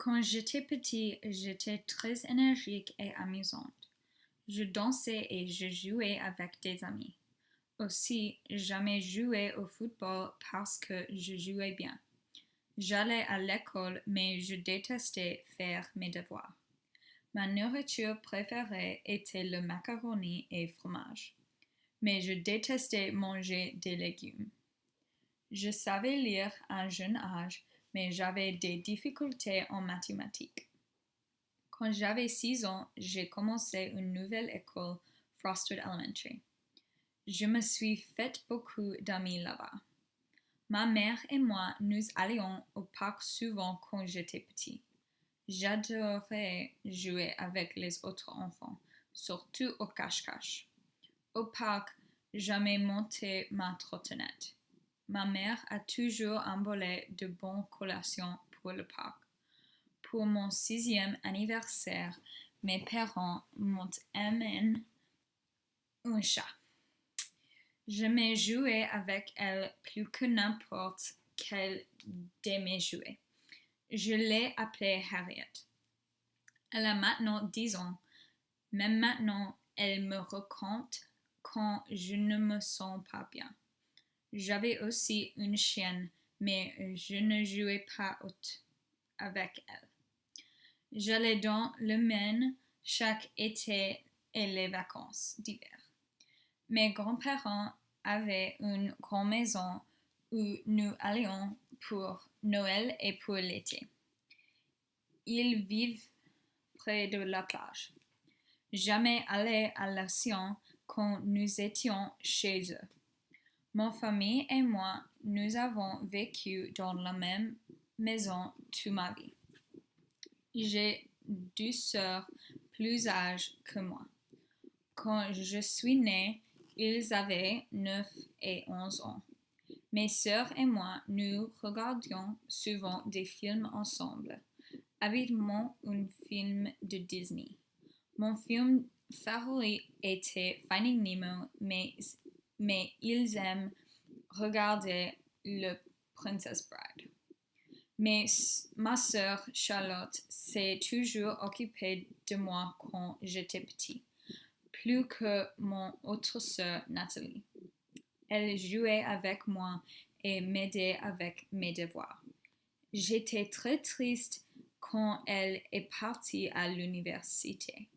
Quand j'étais petit, j'étais très énergique et amusante. Je dansais et je jouais avec des amis. Aussi, j'aimais jouer au football parce que je jouais bien. J'allais à l'école, mais je détestais faire mes devoirs. Ma nourriture préférée était le macaroni et fromage, mais je détestais manger des légumes. Je savais lire à un jeune âge, mais j'avais des difficultés en mathématiques. Quand j'avais 6 ans, j'ai commencé une nouvelle école, Frostwood Elementary. Je me suis fait beaucoup d'amis là-bas. Ma mère et moi, nous allions au parc souvent quand j'étais petit. J'adorais jouer avec les autres enfants, surtout au cache-cache. Au parc, j'aimais monter ma trottinette. Ma mère a toujours emballé de bonnes collations pour le parc. Pour mon 6e anniversaire, mes parents m'ont amené un chat. J'aimais jouer avec elle plus que n'importe quel de mes jouets. Je l'ai appelée Harriet. Elle a maintenant 10 ans. Même maintenant, elle me raconte quand je ne me sens pas bien. J'avais aussi une chienne, mais je ne jouais pas avec elle. J'allais dans le Maine chaque été et les vacances d'hiver. Mes grands-parents avaient une grande maison où nous allions pour Noël et pour l'été. Ils vivent près de la plage. Jamais allé à l'océan quand nous étions chez eux. Ma famille et moi, nous avons vécu dans la même maison toute ma vie. J'ai 2 sœurs plus âgées que moi. Quand je suis née, ils avaient 9 et 11 ans. Mes sœurs et moi, nous regardions souvent des films ensemble, habituellement un film de Disney. Mon film favori était Finding Nemo, mais ils aiment regarder le Princess Bride. Mais ma sœur Charlotte s'est toujours occupée de moi quand j'étais petit, plus que mon autre sœur Nathalie. Elle jouait avec moi et m'aidait avec mes devoirs. J'étais très triste quand elle est partie à l'université.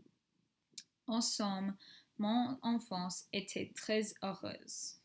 En somme, mon enfance était très heureuse.